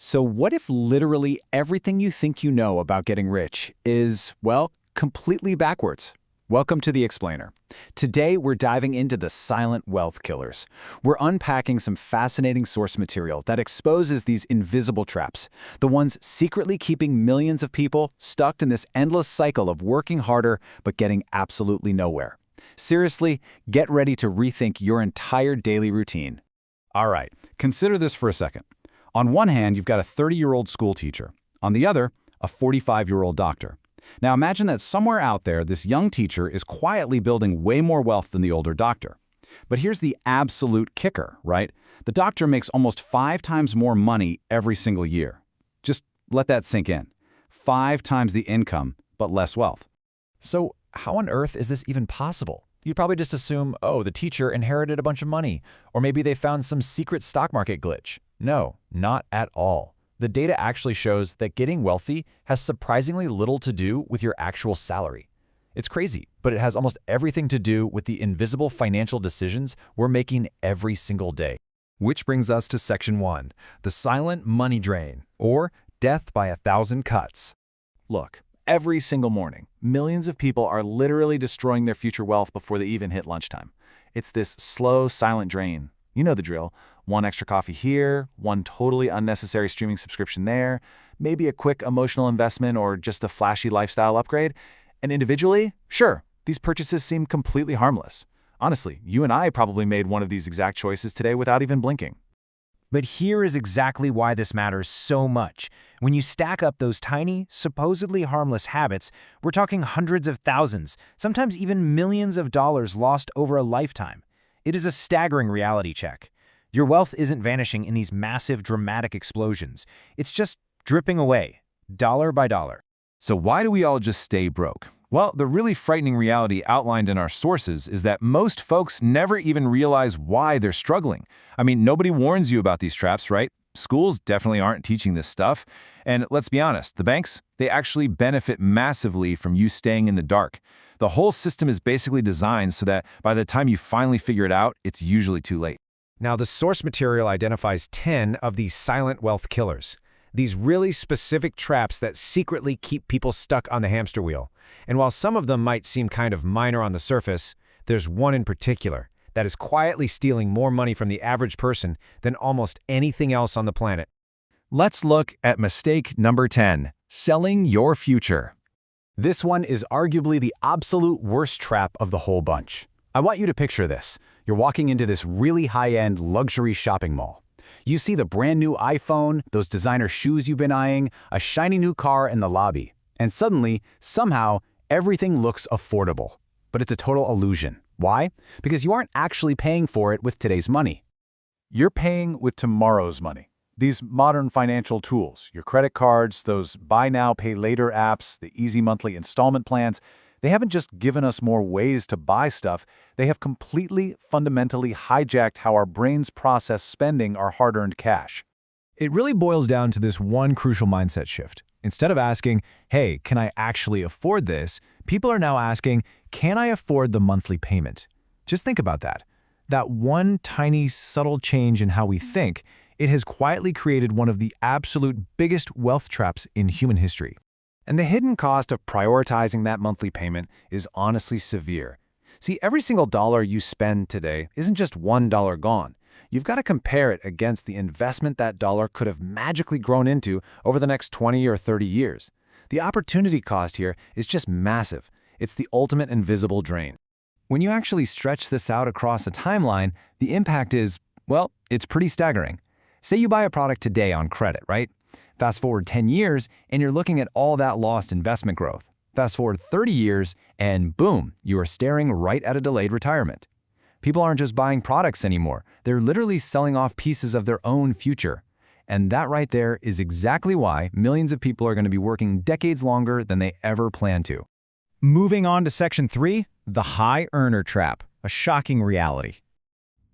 So what if literally everything you think you know about getting rich is, well, completely backwards? Welcome to The Explainer. Today, we're diving into the silent wealth killers. We're unpacking some fascinating source material that exposes these invisible traps, the ones secretly keeping millions of people stuck in this endless cycle of working harder but getting absolutely nowhere. Seriously, get ready to rethink your entire daily routine. All right, consider this for a second. On one hand, you've got a 30-year-old school teacher. On the other, a 45-year-old doctor. Now imagine that somewhere out there, this young teacher is quietly building way more wealth than the older doctor. But here's the absolute kicker, right? The doctor makes almost 5 times more money every single year. Just let that sink in. 5 times the income, but less wealth. So how on earth is this even possible? You'd probably just assume, oh, the teacher inherited a bunch of money, or maybe they found some secret stock market glitch. No, not at all. The data actually shows that getting wealthy has surprisingly little to do with your actual salary. It's crazy, but it has almost everything to do with the invisible financial decisions we're making every single day. Which brings us to Section 1, the silent money drain, or death by 1,000 cuts. Look, every single morning, millions of people are literally destroying their future wealth before they even hit lunchtime. It's this slow, silent drain. You know the drill. One extra coffee here, one totally unnecessary streaming subscription there, maybe a quick emotional investment or just a flashy lifestyle upgrade. And individually, sure, these purchases seem completely harmless. Honestly, you and I probably made one of these exact choices today without even blinking. But here is exactly why this matters so much. When you stack up those tiny, supposedly harmless habits, we're talking hundreds of thousands, sometimes even millions of dollars lost over a lifetime. It is a staggering reality check. Your wealth isn't vanishing in these massive, dramatic explosions. It's just dripping away, dollar by dollar. So why do we all just stay broke? Well, the really frightening reality outlined in our sources is that most folks never even realize why they're struggling. I mean, nobody warns you about these traps, right? Schools definitely aren't teaching this stuff. And let's be honest, the banks, they actually benefit massively from you staying in the dark. The whole system is basically designed so that by the time you finally figure it out, it's usually too late. Now, the source material identifies 10 of these silent wealth killers. These really specific traps that secretly keep people stuck on the hamster wheel. And while some of them might seem kind of minor on the surface, there's one in particular that is quietly stealing more money from the average person than almost anything else on the planet. Let's look at mistake number 10, selling your future. This one is arguably the absolute worst trap of the whole bunch. I want you to picture this. You're walking into this really high-end luxury shopping mall. You see the brand new iPhone, those designer shoes you've been eyeing, a shiny new car in the lobby. And suddenly, somehow, everything looks affordable. But it's a total illusion. Why? Because you aren't actually paying for it with today's money. You're paying with tomorrow's money. These modern financial tools, your credit cards, those buy now, pay later apps, the easy monthly installment plans, they haven't just given us more ways to buy stuff, they have completely, fundamentally hijacked how our brains process spending our hard-earned cash. It really boils down to this one crucial mindset shift. Instead of asking, hey, can I actually afford this? People are now asking, can I afford the monthly payment? Just think about that. That one tiny, subtle change in how we think, it has quietly created one of the absolute biggest wealth traps in human history. And the hidden cost of prioritizing that monthly payment is honestly severe. See, every single dollar you spend today isn't just $1 gone. You've got to compare it against the investment that dollar could have magically grown into over the next 20 or 30 years. The opportunity cost here is just massive. It's the ultimate invisible drain. When you actually stretch this out across a timeline, the impact is, well, it's pretty staggering. Say you buy a product today on credit, right? Fast forward 10 years, and you're looking at all that lost investment growth. Fast forward 30 years, and boom, you are staring right at a delayed retirement. People aren't just buying products anymore. They're literally selling off pieces of their own future. And that right there is exactly why millions of people are going to be working decades longer than they ever planned to. Moving on to Section 3, the high earner trap, a shocking reality.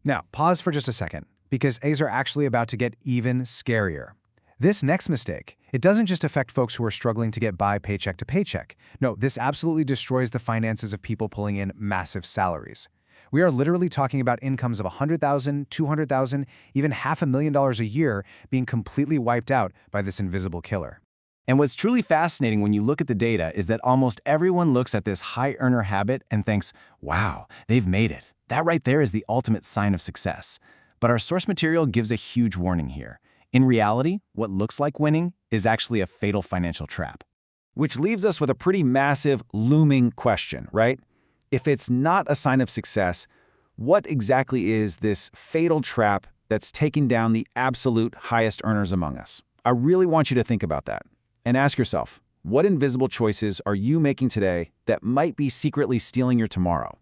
Now, pause for just a second, because these are actually about to get even scarier. This next mistake, it doesn't just affect folks who are struggling to get by paycheck to paycheck. No, this absolutely destroys the finances of people pulling in massive salaries. We are literally talking about incomes of $100,000, $200,000, even $500,000 a year being completely wiped out by this invisible killer. And what's truly fascinating when you look at the data is that almost everyone looks at this high earner habit and thinks, wow, they've made it. That right there is the ultimate sign of success. But our source material gives a huge warning here. In reality, what looks like winning is actually a fatal financial trap. Which leaves us with a pretty massive, looming question, right? If it's not a sign of success, what exactly is this fatal trap that's taking down the absolute highest earners among us? I really want you to think about that. And ask yourself, what invisible choices are you making today that might be secretly stealing your tomorrow?